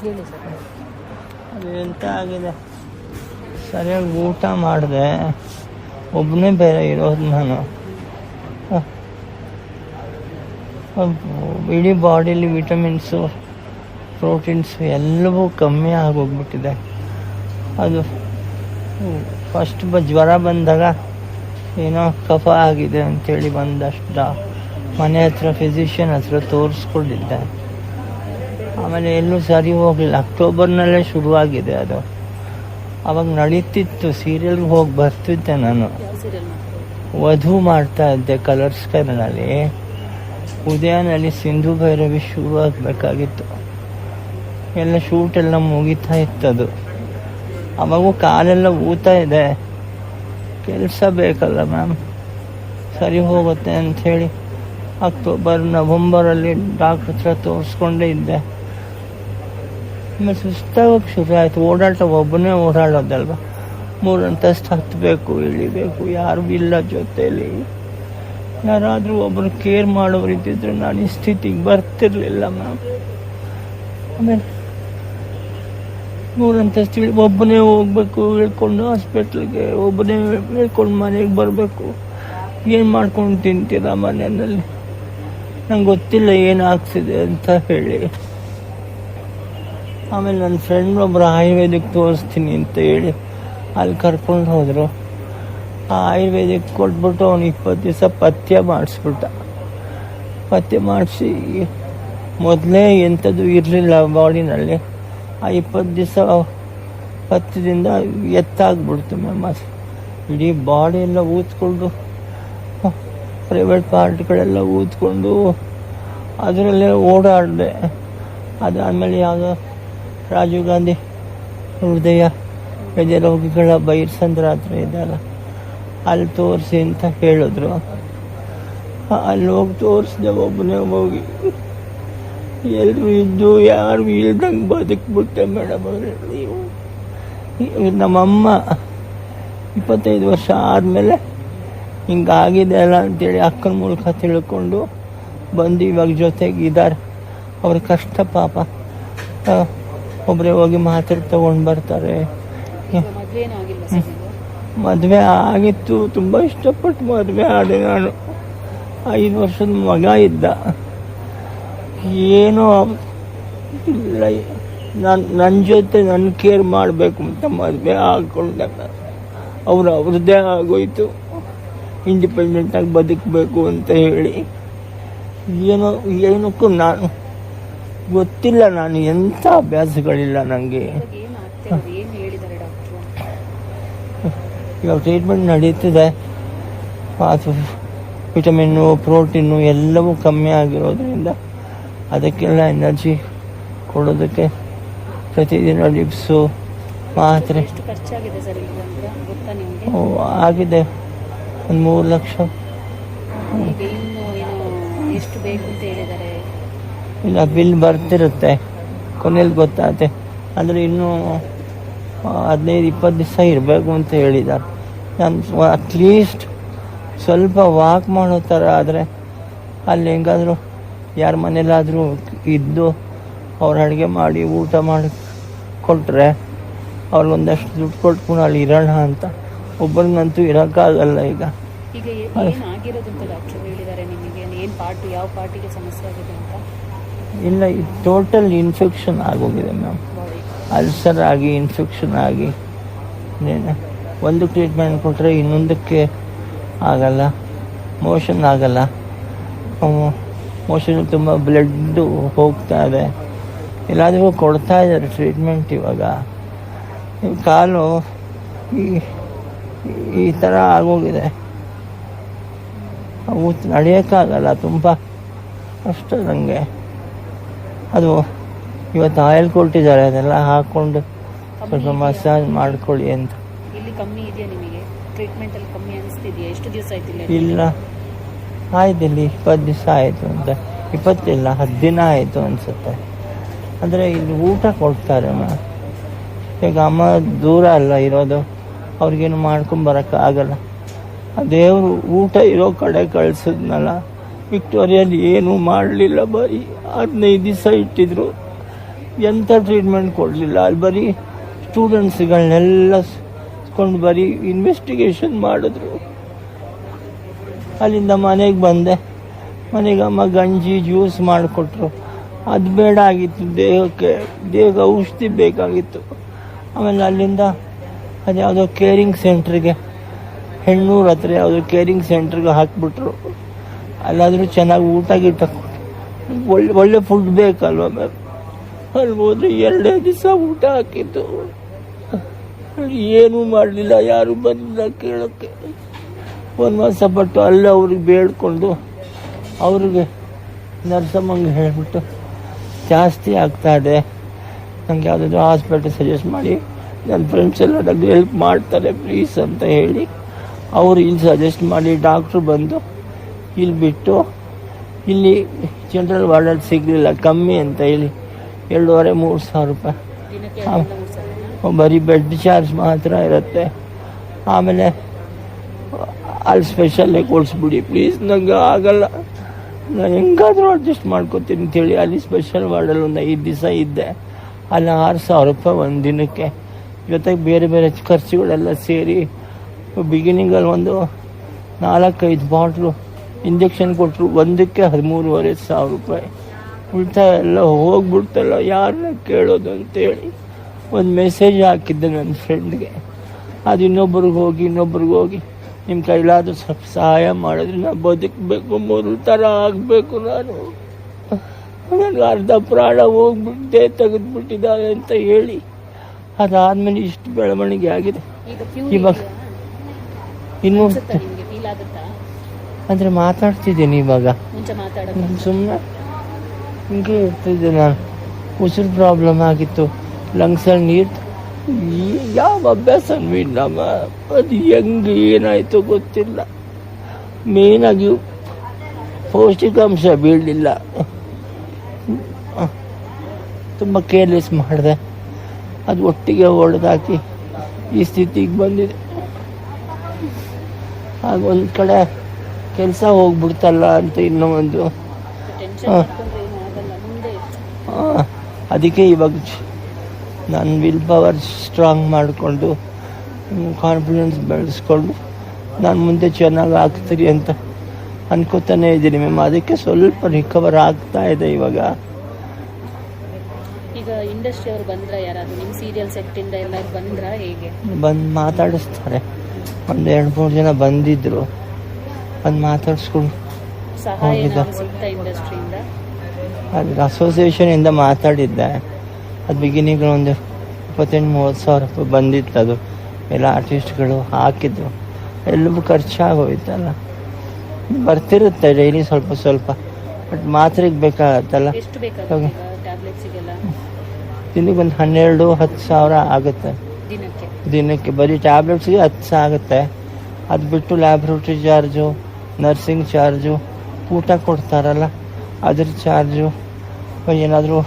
ಹೇಳಿ ಸರ್. ಅದು ಎಂತ ಆಗಿದೆ, ಸರಿಯಾಗಿ ಊಟ ಮಾಡಿದೆ, ಒಬ್ಬನೇ ಬೇರೆ ಇರೋದು ನಾನು. ಇಡೀ ಬಾಡಿಲಿ ವಿಟಮಿನ್ಸು ಪ್ರೋಟೀನ್ಸು ಎಲ್ಲವೂ ಕಮ್ಮಿ ಆಗೋಗ್ಬಿಟ್ಟಿದೆ. ಅದು ಫಸ್ಟ್ ಜ್ವರ ಬಂದಾಗ ಏನೋ ಕಫ ಆಗಿದೆ ಅಂಥೇಳಿ ಬಂದಷ್ಟು ಮನೆ ಹತ್ರ ಫಿಸಿಷಿಯನ್ ಹತ್ರ ತೋರಿಸ್ಕೊಂಡಿದ್ದೆ. ಆಮೇಲೆ ಎಲ್ಲೂ ಸರಿ ಹೋಗಲಿಲ್ಲ. ಅಕ್ಟೋಬರ್ನಲ್ಲೇ ಶುರುವಾಗಿದೆ ಅದು. ಅವಾಗ ನಡೀತಿತ್ತು, ಸೀರಿಯಲ್ಗೆ ಹೋಗಿ ಬರ್ತಿದ್ದೆ ನಾನು. ವಧು ಮಾಡ್ತಾ ಇದ್ದೆ ಕಲರ್ಸ್ ಕರ್ನಲ್ಲಿ. ಉದಯನಲ್ಲಿ ಸಿಂಧು ಭೈರವಿ ಶುರು ಆಗಬೇಕಾಗಿತ್ತು. ಎಲ್ಲ ಶೂಟೆಲ್ಲ ಮುಗಿತಾ ಇತ್ತದು. ಅವಾಗೂ ಕಾಲೆಲ್ಲ ಊತ ಇದೆ. ಕೆಲಸ ಬೇಕಲ್ಲ ಮ್ಯಾಮ್, ಸರಿ ಹೋಗುತ್ತೆ ಅಂಥೇಳಿ ನವಂಬರಲ್ಲಿ ಡಾಕ್ಟ್ರ್ ಹತ್ರ ತೋರಿಸ್ಕೊಂಡೇ ಇದ್ದೆ. ಆಮೇಲೆ ಸುಸ್ತಾಗೋಕ್ಕೆ ಶುರು ಆಯಿತು. ಓಡಾಟ ಒಬ್ಬನೇ ಓಡಾಡೋದಲ್ವ, 3 ಅಂತಸ್ತು ಹತ್ತಬೇಕು, ಇಳಿಬೇಕು, ಯಾರೂ ಇಲ್ಲ ಜೊತೆಯಲ್ಲಿ. ಯಾರಾದರೂ ಒಬ್ಬರು ಕೇರ್ ಮಾಡೋರು ಇದ್ದಿದ್ರೆ ನಾನು ಈ ಸ್ಥಿತಿಗೆ ಬರ್ತಿರ್ಲಿಲ್ಲ ಮ್ಯಾಮ್. ಆಮೇಲೆ 3 ಅಂತಸ್ತು ಒಬ್ಬನೇ ಹೋಗ್ಬೇಕು, ಇಳ್ಕೊಂಡು ಹಾಸ್ಪಿಟ್ಲಿಗೆ, ಒಬ್ಬನೇ ಇಳ್ಕೊಂಡು ಮನೆಗೆ ಬರಬೇಕು. ಏನು ಮಾಡ್ಕೊಂಡು ತಿಂತೀರ ಮನೆಯಲ್ಲಿ? ನಂಗೆ ಗೊತ್ತಿಲ್ಲ ಏನಾಗ್ತಿದೆ ಅಂತ ಹೇಳಿ. ಆಮೇಲೆ ನನ್ನ ಫ್ರೆಂಡ್ ಒಬ್ಬರು ಆಯುರ್ವೇದಿಕ್ ತೋರಿಸ್ತೀನಿ ಅಂತ ಹೇಳಿ ಅಲ್ಲಿ ಕರ್ಕೊಂಡು ಹೋದರು. ಆ ಆಯುರ್ವೇದಿಕ್ ಕೊಟ್ಬಿಟ್ಟು ಅವ್ನು 20 ದಿವಸ ಪಥ್ಯ ಮಾಡಿಸ್ಬಿಟ್ಟ. ಪಥ್ಯ ಮಾಡಿಸಿ ಮೊದಲೇ ಎಂಥದ್ದು ಇರಲಿಲ್ಲ ಬಾಡಿನಲ್ಲಿ. ಆ 20 ದಿವಸ ಪಥ್ಯದಿಂದ ಎತ್ತಾಗ್ಬಿಡ್ತು ಮ್ಯಾಮ್. ಇಡೀ ಬಾಡಿ ಎಲ್ಲ ಊದ್ಕೊಂಡು, ಪ್ರೈವೇಟ್ ಪಾರ್ಟ್ಗಳೆಲ್ಲ ಊದ್ಕೊಂಡು ಅದರಲ್ಲೇ ಓಡಾಡಿದೆ. ಅದಾದಮೇಲೆ ಯಾವುದೋ ರಾಜೀವ್ ಗಾಂಧಿ ಹೃದಯ ರೋಗಿಗಳ ಬೈರ್ಸಂದ್ರ ಹತ್ರ ಇದ್ದಲ್ಲ, ಅಲ್ಲಿ ತೋರಿಸಿ ಅಂತ ಹೇಳಿದ್ರು. ಅಲ್ಲಿ ಹೋಗಿ ತೋರಿಸಿದೆ, ಒಬ್ಬನೇ ಹೋಗಿ. ಎಲ್ಲರೂ ಇದ್ದು ಯಾರು ಇಲ್ದಂಗೆ ಬದುಕ್ಬಿಟ್ಟೆ ಮೇಡಮ್. ನೀವು ನಮ್ಮಮ್ಮ 25 ವರ್ಷ ಆದಮೇಲೆ ಹಿಂಗಾಗಿದೆ ಅಲ್ಲ ಅಂತೇಳಿ ಅಕ್ಕನ ಮೂಲಕ ತಿಳ್ಕೊಂಡು ಬಂದು ಇವಾಗ ಜೊತೆಗಿದ್ದಾರೆ. ಅವ್ರ ಕಷ್ಟ ಪಾಪ. ಒಬ್ಬರೇ ಹೋಗಿ ಮಾತ್ರೆ ತಗೊಂಡು ಬರ್ತಾರೆ. ಮದುವೆ ಆಗಿತ್ತು, ತುಂಬ ಇಷ್ಟಪಟ್ಟು ಮದುವೆ ಆದೆ ನಾನು. 5 ವರ್ಷದ ಮಗ ಇದ್ದ. ಏನೋ ಇಲ್ಲ, ನನ್ನ ಜೊತೆ ನನ್ನ ಕೇರ್ ಮಾಡಬೇಕು ಅಂತ ಮದುವೆ ಹಾಕ್ಕೊಂಡೆ. ಅವ್ರದ್ದೇ ಆಗೋಯ್ತು, ಇಂಡಿಪೆಂಡೆಂಟಾಗಿ ಬದುಕಬೇಕು ಅಂತ ಹೇಳಿ. ಏನಕ್ಕೂ ನಾನು ಗೊತ್ತಿಲ್ಲ, ನಾನು ಎಂಥ ಅಭ್ಯಾಸಗಳಿಲ್ಲ ನನಗೆ. ಇವಾಗ ಟ್ರೀಟ್ಮೆಂಟ್ ನಡೀತಿದೆ. ಅದು ವಿಟಮಿನ್ನು ಪ್ರೋಟೀನು ಎಲ್ಲವೂ ಕಮ್ಮಿ ಆಗಿರೋದ್ರಿಂದ ಅದಕ್ಕೆಲ್ಲ ಎನರ್ಜಿ ಕೊಡೋದಕ್ಕೆ ಪ್ರತಿದಿನ ಲಿಪ್ಸು ಮಾತ್ರೆ ಆಗಿದೆ. ಒಂದು 3 ಲಕ್ಷ. ಇಲ್ಲ, ಬಿಲ್ ಬರ್ತಿರುತ್ತೆ, ಕೊನೆಯಲ್ಲಿ ಗೊತ್ತಾಗುತ್ತೆ. ಅಂದರೆ ಇನ್ನೂ 15-20 ದಿವಸ ಇರಬೇಕು ಅಂತ ಹೇಳಿದ್ದಾರೆ. ನಾನು ಅಟ್ಲೀಸ್ಟ್ ಸ್ವಲ್ಪ ವಾಕ್ ಮಾಡೋ ಥರ ಆದರೆ ಅಲ್ಲಿ ಹೆಂಗಾದರೂ ಯಾರ ಮನೇಲಾದರೂ ಇದ್ದು ಅವ್ರು ಅಡುಗೆ ಮಾಡಿ ಊಟ ಮಾಡಿ ಕೊಟ್ಟರೆ ಅವ್ರಿಗೊಂದಷ್ಟು ದುಡ್ಡು ಕೊಟ್ಕೊಂಡು ಅಲ್ಲಿ ಇರೋಣ ಅಂತ. ಒಬ್ಬರಿಗಂತೂ ಇರೋಕ್ಕಾಗಲ್ಲ ಈಗ. ಇಲ್ಲ, ಇದು ಟೋಟಲ್ ಇನ್ಫೆಕ್ಷನ್ ಆಗೋಗಿದೆ ಮ್ಯಾಮ್. ಅಲ್ಸರ್ ಆಗಿ ಇನ್ಫೆಕ್ಷನ್ ಆಗಿ ಒಂದು ಟ್ರೀಟ್ಮೆಂಟ್ ಕೊಟ್ಟರೆ ಇನ್ನೊಂದಕ್ಕೆ ಆಗಲ್ಲ, ಮೋಷನ್ ಆಗಲ್ಲ. ಮೋಷನ್ ತುಂಬ ಬ್ಲಡ್ಡು ಹೋಗ್ತಾ ಇದೆ. ಎಲ್ಲಾದರೂ ಕೊಡ್ತಾ ಇದ್ದಾರೆ ಟ್ರೀಟ್ಮೆಂಟ್. ಇವಾಗ ಕಾಲು ಈ ಥರ ಆಗೋಗಿದೆ, ನಡೆಯೋಕ್ಕಾಗಲ್ಲ. ತುಂಬ ಕಷ್ಟ ನನಗೆ. ಅದು ಇವತ್ತು ಆಯಿಲ್ ಕೊಟ್ಟಿದ್ದಾರೆ, ಅದೆಲ್ಲ ಹಾಕ್ಕೊಂಡು ಸ್ವಲ್ಪ ಮಸಾಜ್ ಮಾಡ್ಕೊಳ್ಳಿ ಅಂತ. ಇಲ್ಲ, ಆಯ್ತು, ಇಲ್ಲಿ 20 ದಿವಸ ಆಯಿತು ಅಂತ. 20 ಇಲ್ಲ, 10 ದಿನ ಆಯಿತು ಅನಿಸುತ್ತೆ. ಅಂದರೆ ಇಲ್ಲಿ ಊಟ ಕೊಡ್ತಾರೆ. ಈಗ ಅಮ್ಮ ದೂರ ಅಲ್ಲ ಇರೋದು, ಅವ್ರಿಗೇನು ಮಾಡ್ಕೊಂಬರೋಕ್ಕಾಗಲ್ಲ. ದೇವರು ಊಟ ಇರೋ ಕಡೆ ಕಳಿಸಿದ್ನಲ್ಲ. ವಿಕ್ಟೋರಿಯಲ್ಲಿ ಏನೂ ಮಾಡಲಿಲ್ಲ, ಬರೀ 15 ದಿವಸ ಇಟ್ಟಿದ್ರು. ಎಂಥ ಟ್ರೀಟ್ಮೆಂಟ್ ಕೊಡಲಿಲ್ಲ. ಅಲ್ಲಿ ಬರೀ ಸ್ಟೂಡೆಂಟ್ಸ್ಗಳನ್ನೆಲ್ಲ ಕೊಂಡು ಬರೀ ಇನ್ವೆಸ್ಟಿಗೇಷನ್ ಮಾಡಿದ್ರು. ಅಲ್ಲಿಂದ ಮನೆಗೆ ಬಂದೆ. ಮನೆಗೆ ಅಮ್ಮ ಗಂಜಿ ಜ್ಯೂಸ್ ಮಾಡಿಕೊಟ್ರು. ಅದು ಬೇಡ ಆಗಿತ್ತು, ದೇಹಕ್ಕೆ ಔಷಧಿ ಬೇಕಾಗಿತ್ತು. ಆಮೇಲೆ ಅಲ್ಲಿಂದ ಅದು ಯಾವುದೋ ಕೇರಿಂಗ್ ಸೆಂಟ್ರಿಗೆ, ಹೆಣ್ಣೂರು ಹತ್ರ ಯಾವುದೋ ಕೇರಿಂಗ್ ಸೆಂಟ್ರಿಗೆ ಹಾಕಿಬಿಟ್ರು. ಅಲ್ಲಾದರೂ ಚೆನ್ನಾಗಿ ಊಟ ಗೀಟ ಒಳ್ಳೆ ಫುಡ್ ಬೇಕಲ್ವ ಮ್ಯಾಮ್. ಅಲ್ಲಿ ಹೋದ್ರೆ 2 ದಿವಸ ಊಟ ಹಾಕಿತ್ತು. ಏನೂ ಮಾಡಲಿಲ್ಲ, ಯಾರೂ ಬಂದಿಲ್ಲ ಕೇಳೋಕ್ಕೆ. ಒಂದು ಮಾಸ ಪಟ್ಟು ಅಲ್ಲೇ ಅವ್ರಿಗೆ ಬೇಡ್ಕೊಂಡು ಅವ್ರಿಗೆ ನರ್ಸಮ್ಮಂಗೆ ಹೇಳಿಬಿಟ್ಟು ಜಾಸ್ತಿ ಆಗ್ತಾಯಿದೆ, ನನಗೆ ಯಾವುದಾದ್ರು ಹಾಸ್ಪಿಟಲ್ ಸಜೆಸ್ಟ್ ಮಾಡಿ, ನನ್ನ ಫ್ರೆಂಡ್ಸ್ ಎಲ್ಲ ನನಗೆ ಹೆಲ್ಪ್ ಮಾಡ್ತಾರೆ ಪ್ಲೀಸ್ ಅಂತ ಹೇಳಿ ಅವರು ಇಲ್ಲಿ ಸಜೆಸ್ಟ್ ಮಾಡಿ ಡಾಕ್ಟ್ರು ಬಂದು ಇಲ್ಲಿ ಬಿಟ್ಟು, ಇಲ್ಲಿ ಜನರಲ್ ವಾರ್ಡಲ್ಲಿ ಸಿಗಲಿಲ್ಲ, ಕಮ್ಮಿ ಅಂತ ಹೇಳಿ 2,500-3 ಸಾವಿರ ರೂಪಾಯಿ ಬರೀ ಬೆಡ್ ಚಾರ್ಜ್ ಮಾತ್ರ ಇರುತ್ತೆ. ಆಮೇಲೆ ಅಲ್ಲಿ ಸ್ಪೆಷಲ್ಲೇ ಕೊಡಿಸ್ಬಿಡಿ ಪ್ಲೀಸ್, ನನಗೆ ಆಗಲ್ಲ, ನಾನು ಹೆಂಗಾದರೂ ಅಡ್ಜಸ್ಟ್ ಮಾಡ್ಕೊತೀನಿ ಅಂತೇಳಿ ಅಲ್ಲಿ ಸ್ಪೆಷಲ್ ವಾರ್ಡಲ್ಲಿ ಒಂದು 5 ದಿವಸ ಇದ್ದೆ. ಅಲ್ಲಿ 6,000 ರೂಪಾಯಿ ಒಂದು ದಿನಕ್ಕೆ, ಜೊತೆಗೆ ಬೇರೆ ಬೇರೆ ಖರ್ಚುಗಳೆಲ್ಲ ಸೇರಿ ಬಿಗಿನಿಂಗಲ್ಲಿ ಒಂದು 4-5 ಬಾಟ್ಲು ಇಂಜೆಕ್ಷನ್ ಕೊಟ್ಟರು, ಒಂದಕ್ಕೆ 13,500 ರೂಪಾಯಿ. ಉಳಿತಾಯ ಎಲ್ಲ ಹೋಗ್ಬಿಡ್ತಲ್ಲ, ಯಾರನ್ನ ಕೇಳೋದು ಅಂತೇಳಿ ಒಂದು ಮೆಸೇಜ್ ಹಾಕಿದ್ದೆ ನನ್ನ ಫ್ರೆಂಡ್ಗೆ. ಅದು ಇನ್ನೊಬ್ರಿಗೆ ಹೋಗಿ ನಿಮ್ಮ ಕೈಲಾದರೂ ಸ್ವಲ್ಪ ಸಹಾಯ ಮಾಡಿದ್ರೆ ನಾನು ಬದುಕಬೇಕು, ಮೊದಲು ಥರ ಆಗಬೇಕು. ನನಗೆ ಅರ್ಧ ಪ್ರಾಣ ಹೋಗ್ಬಿಟ್ಟೆ, ತೆಗೆದುಬಿಟ್ಟಿದ್ದಾರೆ ಅಂತ ಹೇಳಿ ಅದಾದಮೇಲೆ ಇಷ್ಟು ಬೆಳವಣಿಗೆ ಆಗಿದೆ. ಇವಾಗ ಇನ್ನೂ ಅಂದರೆ ಮಾತಾಡ್ತಿದ್ದೀನಿ ಇವಾಗ, ಸುಮ್ಮನೆ ಹಿಂಗೆ ಇರ್ತಿದ್ದೆ ನಾನು. ಉಸಿರು ಪ್ರಾಬ್ಲಮ್ ಆಗಿತ್ತು, ಲಂಗ್ಸಲ್ಲಿ ನೀರು, ಯಾವ ಅಭ್ಯಾಸನೂ ಇಲ್ಲಮ್ಮ. ಅದು ಹೆಂಗೆ ಏನಾಯಿತು ಗೊತ್ತಿಲ್ಲ. ಮೇನಾಗಿ ಪೌಷ್ಟಿಕಾಂಶ ಬೀಳಲಿಲ್ಲ, ತುಂಬ ಕೇರ್ಲೆಸ್ ಮಾಡಿದೆ. ಅದು ಒಟ್ಟಿಗೆ ಹೊಡೆದಾಕಿ ಈ ಸ್ಥಿತಿಗೆ ಬಂದಿದೆ. ಆಗ ಒಂದು ಕಡೆ ಕೆಲಸ ಹೋಗ್ಬಿಡ್ತಲ್ಲ ಅಂತ ಇನ್ನೂ ಒಂದು, ಅದಕ್ಕೆ ಇವಾಗ ನಾನು ವಿಲ್ ಪವರ್ ಸ್ಟ್ರಾಂಗ್ ಮಾಡಿಕೊಂಡು ಕಾನ್ಫಿಡೆನ್ಸ್ ಬೆಳೆಸ್ಕೊಂಡು ನಾನು ಮುಂದೆ ಚೆನ್ನಾಗಿ ಆಗ್ತೀರಿ ಅಂತ ಅನ್ಕೋತಾನೆ ಇದ್ದೀನಿ ಮ್ಯಾಮ್. ಅದಕ್ಕೆ ಸ್ವಲ್ಪ ರಿಕವರ್ ಆಗ್ತಾ ಇದೆ ಇವಾಗ. ಈಗ ಇಂಡಸ್ಟ್ರಿ ಅವರು ಬಂದ್ರೆ ಯಾರಾದರೂ ನಿಮ್ಮ ಸೀರಿಯಲ್ ಸೆಟ್ಟಿಂದ ಎಲ್ಲ ಬಂದ್ರೆ ಹೇಗೆ? ಬಂದು ಮಾತಾಡಿಸ್ತಾರೆ. ಒಂದು 2-3 ಜನ ಬಂದಿದ್ದರು, ಬಂದು ಮಾತಾಡಿಸ್ಕೊಂಡು ಹೋಗಿದ್ದೆ. ಇಂಡಸ್ಟ್ರಿಯಿಂದ ಅದು ಅಸೋಸಿಯೇಷನಿಂದ ಮಾತಾಡಿದ್ದೆ. ಅದು ಬಿಗಿನಿಂಗ್ ಒಂದು 28-30 ಸಾವಿರ ರೂಪಾಯಿ ಬಂದಿತ್ತು. ಅದು ಎಲ್ಲ ಆರ್ಟಿಸ್ಟ್ಗಳು ಹಾಕಿದ್ರು, ಎಲ್ಲವೂ ಖರ್ಚಾಗೋಯ್ತಲ್ಲ. ಬರ್ತಿರುತ್ತೆ ಡೈಲಿ ಸ್ವಲ್ಪ, ಬಟ್ ಮಾತ್ರೆಗೆ ಬೇಕಾಗತ್ತಲ್ಲ. ಎಷ್ಟು ಬೇಕಾಗುತ್ತೆ ಟ್ಯಾಬ್ಲೆಟ್ಸಿಗೆಲ್ಲ? ದಿನಕ್ಕೆ ಒಂದು 12-10 ಸಾವಿರ ಆಗುತ್ತೆ ದಿನಕ್ಕೆ. ಬರೀ ಟ್ಯಾಬ್ಲೆಟ್ಸ್ಗೆ 10 ಸಾವಿರ ಆಗುತ್ತೆ. ಅದು ಬಿಟ್ಟು ಲ್ಯಾಬ್ರೇಟ್ರಿ ಚಾರ್ಜು, ನರ್ಸಿಂಗ್ ಚಾರ್ಜು, ಊಟ ಕೊಡ್ತಾರಲ್ಲ ಅದ್ರ ಚಾರ್ಜು, ಏನಾದರೂ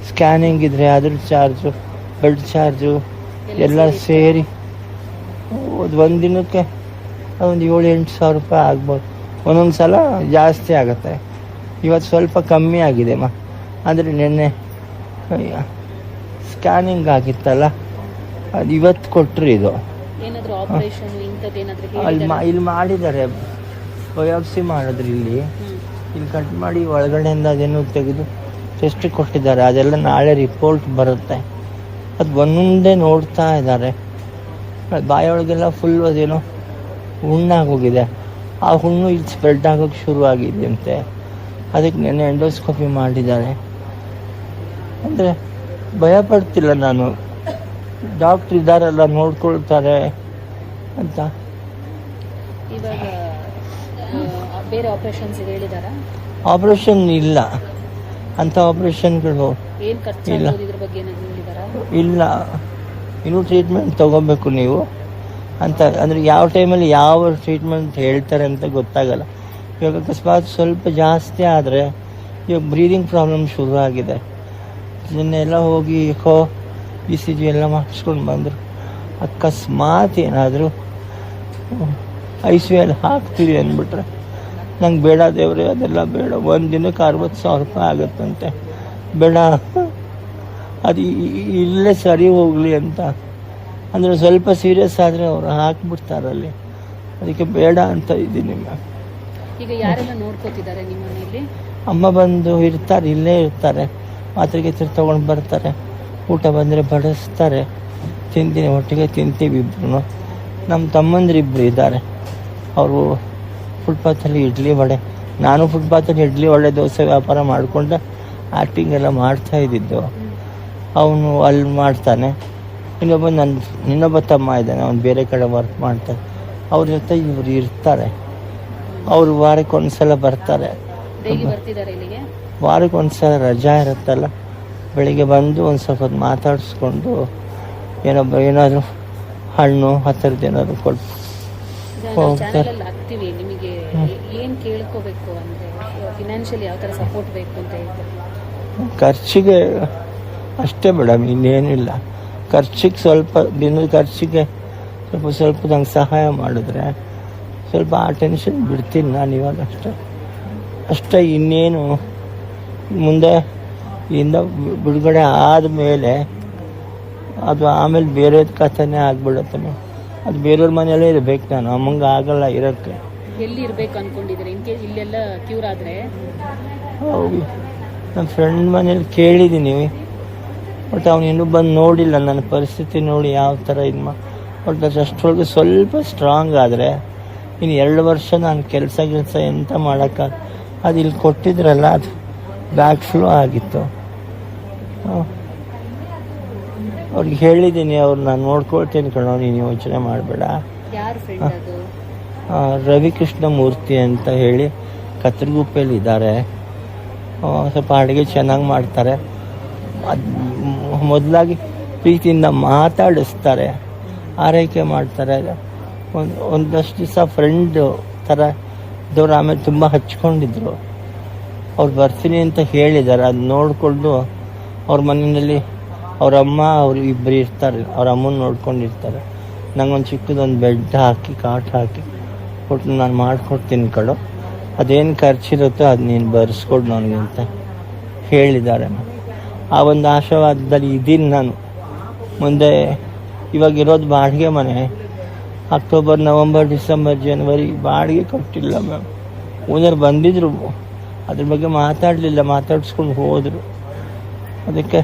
ಸ್ಕ್ಯಾನಿಂಗ್ ಇದ್ದರೆ ಅದ್ರ ಚಾರ್ಜು, ಬೆಡ್ ಚಾರ್ಜು ಎಲ್ಲ ಸೇರಿ ಒಂದು ದಿನಕ್ಕೆ ಒಂದು 7-8 ಸಾವಿರ ರೂಪಾಯಿ ಆಗ್ಬೋದು. ಒಂದೊಂದು ಸಲ ಜಾಸ್ತಿ ಆಗುತ್ತೆ. ಇವತ್ತು ಸ್ವಲ್ಪ ಕಮ್ಮಿ ಆಗಿದೆ ಅಂದರೆ ನಿನ್ನೆ ಸ್ಕ್ಯಾನಿಂಗ್ ಆಗಿತ್ತಲ್ಲ, ಅದು ಇವತ್ತು ಕೊಟ್ಟರು. ಇದು ಇಲ್ಲಿ ಮಾಡಿದ್ದಾರೆ, ಬಯೋಪ್ಸಿ ಮಾಡಿದ್ರು. ಇಲ್ಲಿ ಕಟ್ ಮಾಡಿ ಒಳಗಡೆಯಿಂದ ಅದೇನು ತೆಗೆದು ಟೆಸ್ಟ್ ಕೊಟ್ಟಿದ್ದಾರೆ. ಅದೆಲ್ಲ ನಾಳೆ ರಿಪೋರ್ಟ್ ಬರುತ್ತೆ. ಅದು ಒಂದೊಂದೇ ನೋಡ್ತಾ ಇದ್ದಾರೆ. ಬಾಯೊಳಗೆಲ್ಲ ಫುಲ್ ಅದೇನೋ ಹುಣ್ಣಾಗೋಗಿದೆ. ಆ ಹುಣ್ಣು ಇಲ್ಲಿ ಸ್ಪ್ರೆಡ್ ಆಗೋಕ್ಕೆ ಶುರು ಆಗಿದೆಯಂತೆ. ಅದಕ್ಕೆ ನೆನ್ನೆ ಎಂಡೋಸ್ಕೋಪಿ ಮಾಡಿದ್ದಾರೆ. ಅಂದರೆ ಭಯ ಪಡ್ತಿಲ್ಲ ನಾನು, ಡಾಕ್ಟ್ರ್ ಇದ್ದಾರೆಲ್ಲ ನೋಡ್ಕೊಳ್ತಾರೆ ಅಂತ. ಇವಾಗ ಬೇರೆ ಆಪರೇಷನ್ ಇಲ್ಲ ಅಂಥ ಆಪರೇಷನ್ಗಳು ಇಲ್ಲ. ಇನ್ನೂ ಟ್ರೀಟ್ಮೆಂಟ್ ತೊಗೋಬೇಕು ನೀವು ಅಂತ. ಅಂದರೆ ಯಾವ ಟೈಮಲ್ಲಿ ಯಾವ ಟ್ರೀಟ್ಮೆಂಟ್ ಹೇಳ್ತಾರೆ ಅಂತ ಗೊತ್ತಾಗಲ್ಲ. ಇವಾಗ ಅಕಸ್ಮಾತ್ ಸ್ವಲ್ಪ ಜಾಸ್ತಿ ಆದರೆ, ಇವಾಗ ಬ್ರೀದಿಂಗ್ ಪ್ರಾಬ್ಲಮ್ ಶುರು ಆಗಿದೆ. ನಿನ್ನೆಲ್ಲ ಹೋಗಿ ECG ಎಲ್ಲ ಮಾಡಿಸ್ಕೊಂಡು ಬಂದರು. ಅಕಸ್ಮಾತ್ ಏನಾದರೂ ICU ಹಾಕ್ತೀವಿ ಅಂದ್ಬಿಟ್ರೆ ನಂಗೆ ಬೇಡ ದೇವ್ರೆ, ಅದೆಲ್ಲ ಬೇಡ. ಒಂದು ದಿನಕ್ಕೆ 60,000 ರೂಪಾಯಿ ಆಗುತ್ತಂತೆ. ಬೇಡ, ಅದು ಇಲ್ಲೇ ಸರಿ ಹೋಗಲಿ ಅಂತ. ಅಂದರೆ ಸ್ವಲ್ಪ ಸೀರಿಯಸ್ ಆದರೆ ಅವರು ಹಾಕ್ಬಿಡ್ತಾರಲ್ಲಿ, ಅದಕ್ಕೆ ಬೇಡ ಅಂತ ಇದ್ದೀನಿ ಮ್ಯಾಮ್. ಈಗ ಯಾರೆಲ್ಲ ನೋಡ್ಕೋತಿದ್ದಾರೆ ನಿಮ್ಮ ಮನೆಯಲ್ಲಿ? ಅಮ್ಮ ಬಂದು ಇರ್ತಾರೆ, ಇಲ್ಲೇ ಇರ್ತಾರೆ, ಮಾತ್ರೆ ಗೀತ್ರೆ ತೊಗೊಂಡು ಬರ್ತಾರೆ, ಊಟ ಬಂದರೆ ಬಡಿಸ್ತಾರೆ, ತಿಂತೀನಿ, ಒಟ್ಟಿಗೆ ತಿಂತೀವಿ ಇಬ್ಬರು. ನಮ್ಮ ತಮ್ಮಂದಿರಿಬ್ಬರು ಇದ್ದಾರೆ, ಅವರು ಫುಟ್ಪಾತಲ್ಲಿ ಇಡ್ಲಿ ವಡೆ, ನಾನು ಫುಟ್ಪಾತಲ್ಲಿ ಇಡ್ಲಿ ವಡೆ ದೋಸೆ ವ್ಯಾಪಾರ ಮಾಡಿಕೊಂಡು ಆ್ಯಕ್ಟಿಂಗ್ ಎಲ್ಲ ಮಾಡ್ತಾ ಇದ್ದಿದ್ದು. ಅವನು ಅಲ್ಲಿ ಮಾಡ್ತಾನೆ. ಇನ್ನೊಬ್ಬ ತಮ್ಮ ಇದ್ದಾನೆ, ಅವ್ನು ಬೇರೆ ಕಡೆ ವರ್ಕ್ ಮಾಡ್ತಾನೆ. ಅವ್ರ ಜೊತೆ ಇವರು ಇರ್ತಾರೆ. ಅವರು ವಾರಕ್ಕೊಂದ್ಸಲ ಬರ್ತಾರೆ, ವಾರಕ್ಕೊಂದ್ಸಲ ರಜಾ ಇರುತ್ತಲ್ಲ, ಬೆಳಿಗ್ಗೆ ಬಂದು ಒಂದು ಸ್ವಲ್ಪ ಹೊತ್ತು ಮಾತಾಡಿಸ್ಕೊಂಡು ಏನಾದರೂ ಹಣ್ಣು ಆ ಥರದ್ದು ಏನಾದರೂ ಕೊಟ್ಟು ಹೋಗ್ತಾರೆ. ನಿಮಗೆ ಏನು ಕೇಳ್ಕೋಬೇಕು ಅಂದರೆ ಫಿನಾನ್ಷಿಯಲಿ ಯಾವ ಥರ ಸಪೋರ್ಟ್ ಬೇಕು ಅಂತ ಹೇಳ್ತಾರೆ? ಖರ್ಚಿಗೆ ಅಷ್ಟೇ ಮೇಡಮ್, ಇನ್ನೇನಿಲ್ಲ. ಖರ್ಚಿಗೆ ಸ್ವಲ್ಪ ದಿನದ ಖರ್ಚಿಗೆ ಸ್ವಲ್ಪ ನಂಗೆ ಸಹಾಯ ಮಾಡಿದ್ರೆ ಸ್ವಲ್ಪ ಆ ಟೆನ್ಷನ್ ಬಿಡ್ತೀನಿ ನಾನು ಇವಾಗ. ಅಷ್ಟೇ ಇನ್ನೇನು. ಮುಂದೆ ಇಂದ ಬಿಡುಗಡೆ ಆದಮೇಲೆ ಅದು ಆಮೇಲೆ ಬೇರೆ ಕಥೆನೇ ಆಗ್ಬಿಡುತ್ತೆ. ಅದು ಬೇರೆಯವ್ರ ಮನೆಯಲ್ಲೇ ಇರಬೇಕು, ನಾನು ಅಮ್ಮಂಗೆ ಆಗಲ್ಲ ಇರೋಕ್ಕೆ. ಎಲ್ಲಿ ಇರಬೇಕು ಅಂದ್ಕೊಂಡಿದ್ದೀರಿ? ಇಲ್ಲೆಲ್ಲ ಕ್ಯೂರ್ ಆದರೆ ಹೌದು, ನನ್ನ ಫ್ರೆಂಡ್ ಮನೇಲಿ ಕೇಳಿದ್ದೀನಿ, ಬಟ್ ಅವನು ಇನ್ನೂ ಬಂದು ನೋಡಿಲ್ಲ ನನ್ನ ಪರಿಸ್ಥಿತಿ ನೋಡಿ ಯಾವ ಥರ ಇದು ಬಟ್ ಅಷ್ಟರೊಳಗೆ ಸ್ವಲ್ಪ ಸ್ಟ್ರಾಂಗ್ ಆದರೆ ಇನ್ನು 2 ವರ್ಷ ನಾನು ಕೆಲಸ ಎಂತ ಮಾಡೋಕ್ಕಾಗ. ಅದು ಇಲ್ಲಿ ಕೊಟ್ಟಿದ್ರಲ್ಲ, ಅದು ಬ್ಯಾಕ್ ಫ್ಲೋ ಆಗಿತ್ತು. ಅವ್ರಿಗೆ ಹೇಳಿದ್ದೀನಿ, ಅವ್ರು ನಾನು ನೋಡ್ಕೊಳ್ತೀನಿ ಕಣೋ, ನೀನು ಯೋಚನೆ ಮಾಡಬೇಡ. ರವಿಕೃಷ್ಣ ಮೂರ್ತಿ ಅಂತ ಹೇಳಿ ಕತ್ರಗುಪ್ಪೆಯಲ್ಲಿ ಇದ್ದಾರೆ. ಸ್ವಲ್ಪ ಅಡುಗೆ ಚೆನ್ನಾಗಿ ಮಾಡ್ತಾರೆ. ಅದು ಮೊದಲಾಗಿ ಪ್ರೀತಿಯಿಂದ ಮಾತಾಡಿಸ್ತಾರೆ, ಆರೈಕೆ ಮಾಡ್ತಾರೆ. ಒಂದಷ್ಟು ದಿವಸ ಫ್ರೆಂಡು ಥರ ಇದ್ದವ್ರು, ಆಮೇಲೆ ತುಂಬ ಹಚ್ಕೊಂಡಿದ್ರು. ಅವ್ರು ಬರ್ತೀನಿ ಅಂತ ಹೇಳಿದ್ದಾರೆ. ಅದು ನೋಡಿಕೊಂಡು ಅವ್ರ ಮನೆಯಲ್ಲಿ ಅವ್ರ ಅಮ್ಮ ಅವರು ಇಬ್ಬರು ಇರ್ತಾರೆ, ಅವ್ರ ಅಮ್ಮನ ನೋಡ್ಕೊಂಡಿರ್ತಾರೆ. ನಂಗೊಂದು ಚಿಕ್ಕದೊಂದು ಬೆಡ್ ಹಾಕಿ ಕಾಟ್ ಹಾಕಿ ಕೊಟ್ಟು ನಾನು ಮಾಡಿಕೊಡ್ತೀನಿ ಕಣೋ, ಅದೇನು ಖರ್ಚಿರುತ್ತೋ ಅದು ನೀನು ಬರೆಸ್ಕೊಡು ನನಗೆ ಅಂತ ಹೇಳಿದ್ದಾರೆ. ಆ ಒಂದು ಆಶೀರ್ವಾದದಲ್ಲಿ ಇದ್ದೀನಿ ನಾನು. ಮುಂದೆ ಇವಾಗಿರೋದು ಬಾಡಿಗೆ ಮನೆ. ಅಕ್ಟೋಬರ್, ನವಂಬರ್, ಡಿಸೆಂಬರ್, ಜನವರಿ ಬಾಡಿಗೆ ಕೊಟ್ಟಿಲ್ಲ ಮ್ಯಾಮ್. ಓನರ್ ಬಂದಿದ್ದರು, ಅದ್ರ ಬಗ್ಗೆ ಮಾತಾಡಲಿಲ್ಲ, ಮಾತಾಡಿಸ್ಕೊಂಡು ಹೋದರು. ಅದಕ್ಕೆ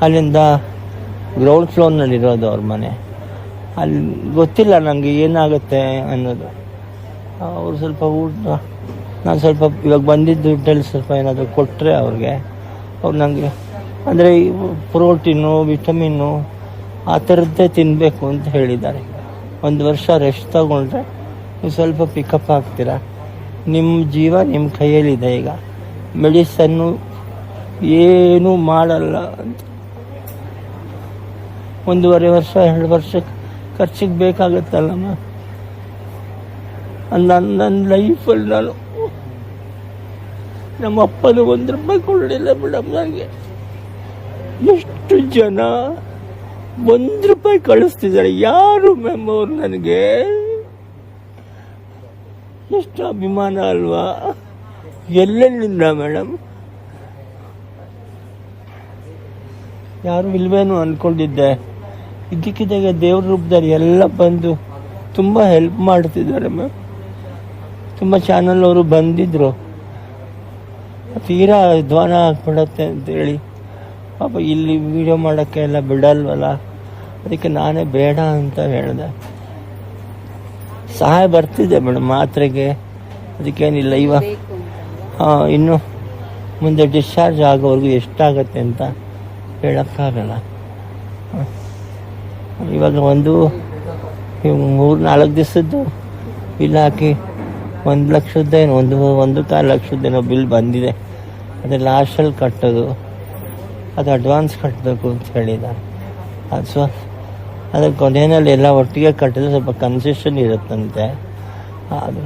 ಅಲ್ಲಿಂದ ಗ್ರೌಂಡ್ ಫ್ಲೋರ್ನಲ್ಲಿರೋದು ಅವ್ರ ಮನೆ. ಅಲ್ಲಿ ಗೊತ್ತಿಲ್ಲ ನನಗೆ ಏನಾಗುತ್ತೆ ಅನ್ನೋದು. ಅವರು ಸ್ವಲ್ಪ ಊಟ, ನಾನು ಸ್ವಲ್ಪ ಇವಾಗ ಬಂದಿದ್ದ ದುಡ್ಡಲ್ಲಿ ಸ್ವಲ್ಪ ಏನಾದರೂ ಕೊಟ್ಟರೆ ಅವ್ರಿಗೆ, ಅವ್ರು ನನಗೆ ಅಂದರೆ ಪ್ರೋಟೀನು, ವಿಟಮಿನ್ನು ಆ ಥರದ್ದೇ ತಿನ್ನಬೇಕು ಅಂತ ಹೇಳಿದ್ದಾರೆ. 1 ವರ್ಷ ರೆಸ್ಟ್ ತಗೊಂಡ್ರೆ ನೀವು ಸ್ವಲ್ಪ ಪಿಕಪ್ ಆಗ್ತೀರಾ. ನಿಮ್ಮ ಜೀವ ನಿಮ್ಮ ಕೈಯಲ್ಲಿದೆ. ಈಗ ಮೆಡಿಸನ್ನು ಏನೂ ಮಾಡಲ್ಲ ಅಂತ 1.5 ವರ್ಷ 2 ವರ್ಷ ಖರ್ಚಿಗೆ ಬೇಕಾಗುತ್ತಲ್ಲಮ್ಮ. ನನ್ನ ಲೈಫಲ್ಲಿ ನಾನು ನಮ್ಮ ಅಪ್ಪನಿಗೆ 1 ರೂಪಾಯಿ ಕೊಡಲಿಲ್ಲ ಮೇಡಮ್. ನನಗೆ ಎಷ್ಟು ಜನ 1 ರೂಪಾಯಿ ಕಳಿಸ್ತಿದ್ದಾರೆ, ಯಾರು ಮ್ಯಾಮ್ ಅವ್ರು? ನನಗೆ ಎಷ್ಟು ಅಭಿಮಾನ ಅಲ್ವಾ? ಎಲ್ಲೆಲ್ಲಿಂದ ಮೇಡಮ್? ಯಾರು ಇಲ್ವೇನು ಅಂದ್ಕೊಂಡಿದ್ದೆ. ಇದ್ದಕ್ಕಿದ್ದಾಗ ದೇವ್ರ ರೂಪದಲ್ಲಿ ಎಲ್ಲ ಬಂದು ತುಂಬ ಹೆಲ್ಪ್ ಮಾಡ್ತಿದ್ದಾರೆ ಮ್ಯಾಮ್. ತುಂಬ ಚಾನಲ್ ಅವರು ಬಂದಿದ್ದರು, ತೀರಾ ಧ್ವಾನ ಆಗ್ಬಿಡತ್ತೆ ಅಂತೇಳಿ ಪಾಪ ಇಲ್ಲಿ ವಿಡಿಯೋ ಮಾಡೋಕ್ಕೆ ಎಲ್ಲ ಬಿಡಲ್ವಲ್ಲ, ಅದಕ್ಕೆ ನಾನೇ ಬೇಡ ಅಂತ ಹೇಳಿದೆ. ಸಹಾಯ ಬರ್ತಿದೆ ಮೇಡಮ್ ಮಾತ್ರೆಗೆ, ಅದಕ್ಕೇನಿಲ್ಲ. ಇವಾಗ ಇನ್ನು ಮುಂದೆ ಡಿಸ್ಚಾರ್ಜ್ ಆಗೋವರೆಗೂ ಎಷ್ಟಾಗತ್ತೆ ಅಂತ ಹೇಳೋಕ್ಕಾಗಲ್ಲ. ಇವಾಗ 3-4 ದಿವಸದ್ದು ಬಿಲ್ ಹಾಕಿ 1 ಲಕ್ಷದ್ದೇನೋ 1.25 ಲಕ್ಷದ್ದೇನೋ ಬಿಲ್ ಬಂದಿದೆ. ಅದು ಲಾಸ್ಟಲ್ಲಿ ಕಟ್ಟೋದು, ಅದು ಅಡ್ವಾನ್ಸ್ ಕಟ್ಟಬೇಕು ಅಂತ ಹೇಳಿದ್ದಾರೆ. ಅದು ಅದರ ಕೊನೆಯಲ್ಲಿ ಎಲ್ಲ ಒಟ್ಟಿಗೆ ಕಟ್ಟಿದ್ರೆ ಸ್ವಲ್ಪ ಕನ್ಸೆಷನ್ ಇರುತ್ತಂತೆ. ಅದು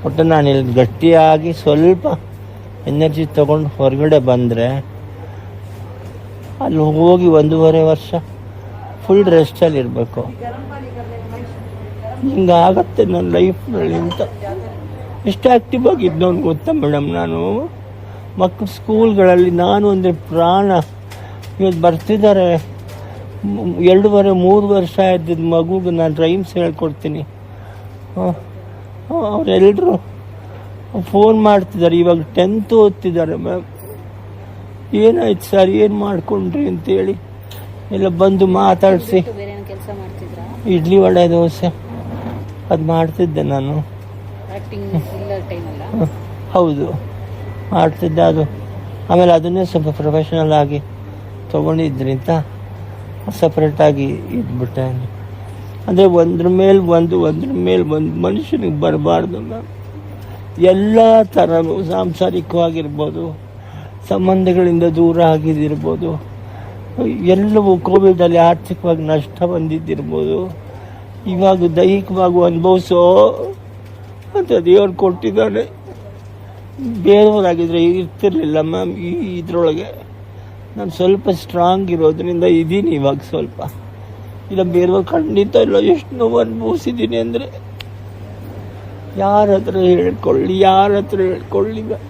ಒಟ್ಟು ನಾನು ಇಲ್ಲಿ ಗಟ್ಟಿಯಾಗಿ ಸ್ವಲ್ಪ ಎನರ್ಜಿ ತೊಗೊಂಡು ಹೊರಗಡೆ ಬಂದರೆ ಅಲ್ಲಿ ಹೋಗಿ 1.5 ವರ್ಷ ಫುಲ್ ರೆಸ್ಟಲ್ಲಿ ಇರಬೇಕು. ಹಿಂಗಾಗತ್ತೆ ನನ್ನ ಲೈಫ್ನಲ್ಲಿ ಅಂತ. ಎಷ್ಟು ಆ್ಯಕ್ಟಿವ್ ಆಗಿದ್ದವನು ಗೊತ್ತಾ ಮೇಡಮ್ ನಾನು? ಮಕ್ಕಳು ಸ್ಕೂಲ್ಗಳಲ್ಲಿ ನಾನು ಅಂದರೆ ಪ್ರಾಣ. ಇವತ್ತು ಬರ್ತಿದ್ದಾರೆ 2-3 ವರ್ಷ ಇದ್ದಿದ್ದ ಮಗುಗೆ ನಾನು ರೈಮ್ಸ್ ಹೇಳ್ಕೊಡ್ತೀನಿ. ಅವರೆಲ್ಲರೂ ಫೋನ್ ಮಾಡ್ತಿದ್ದಾರೆ. ಇವಾಗ 10th ಓದ್ತಿದ್ದಾರೆ ಮ್ಯಾಮ್. ಏನಾಯ್ತು ಸರ್, ಏನು ಮಾಡ್ಕೊಂಡ್ರಿ ಅಂತೇಳಿ ಎಲ್ಲ ಬಂದು ಮಾತಾಡಿಸಿ. ಬೇರೆ ಏನೋ ಕೆಲಸ ಮಾಡ್ತಿದ್ರಾ? ಇಡ್ಲಿ ವಡೆ ದೋಸೆ ಅದು ಮಾಡ್ತಿದ್ದೆ ನಾನು. ಆಕ್ಟಿಂಗ್ ಇಲ್ಲ ಟೈಮಲ್ಲ? ಹೌದು ಮಾಡ್ತಿದ್ದೆ. ಅದು ಆಮೇಲೆ ಅದನ್ನೇ ಸ್ವಲ್ಪ ಪ್ರೊಫೆಷನಲ್ ಆಗಿ ತೊಗೊಂಡಿದ್ರಿಂದ ಸಪ್ರೇಟಾಗಿ ಇದ್ಬಿಟ್ಟೆ. ಅಂದರೆ ಒಂದ್ರ ಮೇಲೆ ಒಂದು ಮನುಷ್ಯನಿಗೆ ಬರಬಾರ್ದು ಮ್ಯಾಮ್. ಎಲ್ಲ ಥರನೂ ಸಾಂಸಾರಿಕವಾಗಿರ್ಬೋದು, ಸಂಬಂಧಗಳಿಂದ ದೂರ ಆಗಿದ್ದಿರ್ಬೋದು, ಎಲ್ಲವೂ ಕೋವಿಡಲ್ಲಿ ಆರ್ಥಿಕವಾಗಿ ನಷ್ಟ ಬಂದಿದ್ದಿರ್ಬೋದು, ಇವಾಗ ದೈಹಿಕವಾಗಿ ಅನುಭವಿಸೋ ಅಂತ ದೇವ್ರು ಕೊಟ್ಟಿದ್ದಾನೆ. ಬೇರೆಯವರಾಗಿದ್ದರೆ ಇರ್ತಿರ್ಲಿಲ್ಲ ಮ್ಯಾಮ್. ಇದರೊಳಗೆ ನಾನು ಸ್ವಲ್ಪ ಸ್ಟ್ರಾಂಗ್ ಇರೋದ್ರಿಂದ ಇದ್ದೀನಿ ಇವಾಗ ಸ್ವಲ್ಪ. ಇಲ್ಲ ಬೇರೆಯವ್ರು ಖಂಡಿತ ಇಲ್ಲ. ಎಷ್ಟು ನೋವು ಅನುಭವಿಸಿದ್ದೀನಿ ಅಂದರೆ ಯಾರ ಹತ್ರ ಹೇಳ್ಕೊಳ್ಳಿ ಮ್ಯಾಮ್.